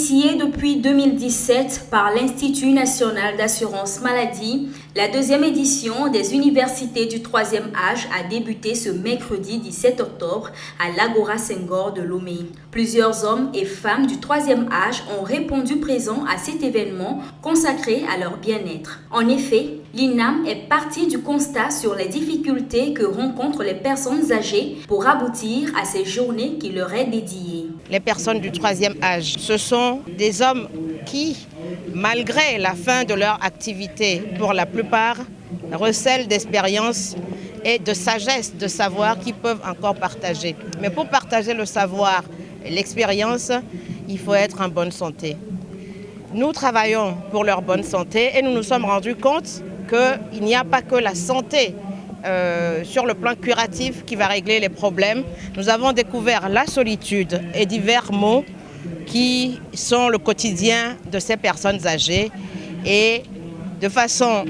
Initiée depuis 2017 par l'Institut national d'assurance maladie, la deuxième édition des universités du troisième âge a débuté ce mercredi 17 octobre à l'Agora Senghor de Lomé. Plusieurs hommes et femmes du troisième âge ont répondu présents à cet événement consacré à leur bien-être. En effet, l'INAM est partie du constat sur les difficultés que rencontrent les personnes âgées pour aboutir à ces journées qui leur est dédiées. Les personnes du troisième âge, ce sont des hommes qui, malgré la fin de leur activité, pour la plupart, recèlent d'expérience et de sagesse, de savoir qu'ils peuvent encore partager. Mais pour partager le savoir et l'expérience, il faut être en bonne santé. Nous travaillons pour leur bonne santé et nous nous sommes rendus compte qu'il n'y a pas que la santé sur le plan curatif qui va régler les problèmes. Nous avons découvert la solitude et divers maux qui sont le quotidien de ces personnes âgées. Et de façon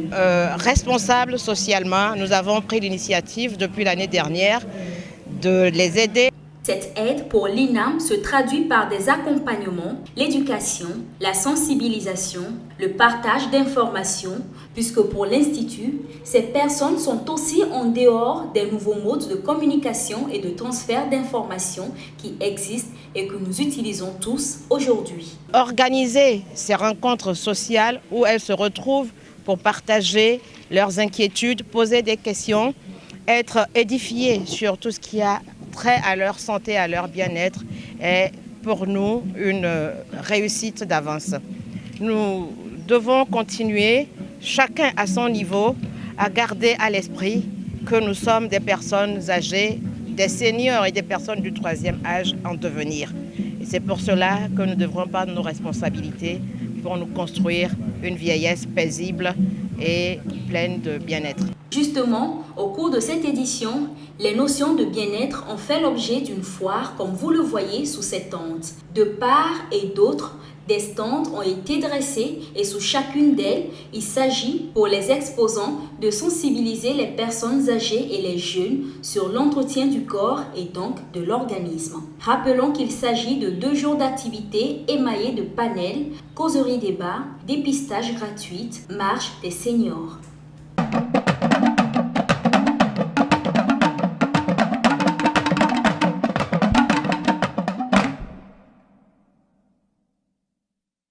responsable socialement, nous avons pris l'initiative depuis l'année dernière de les aider. Cette aide pour l'INAM se traduit par des accompagnements, l'éducation, la sensibilisation, le partage d'informations, puisque pour l'Institut, ces personnes sont aussi en dehors des nouveaux modes de communication et de transfert d'informations qui existent et que nous utilisons tous aujourd'hui. Organiser ces rencontres sociales où elles se retrouvent pour partager leurs inquiétudes, poser des questions, être édifiées sur tout ce qui a trait à leur santé, à leur bien-être est pour nous une réussite d'avance. Nous devons continuer, chacun à son niveau, à garder à l'esprit que nous sommes des personnes âgées, des seniors et des personnes du troisième âge en devenir. Et c'est pour cela que nous devrons prendre nos responsabilités pour nous construire une vieillesse paisible et pleine de bien-être. Justement, au cours de cette édition, les notions de bien-être ont fait l'objet d'une foire comme vous le voyez sous cette tente. De part et d'autre, des stands ont été dressés et sous chacune d'elles, il s'agit pour les exposants de sensibiliser les personnes âgées et les jeunes sur l'entretien du corps et donc de l'organisme. Rappelons qu'il s'agit de 2 jours d'activités émaillés de panels, causeries débats, dépistage gratuite, marche des seniors.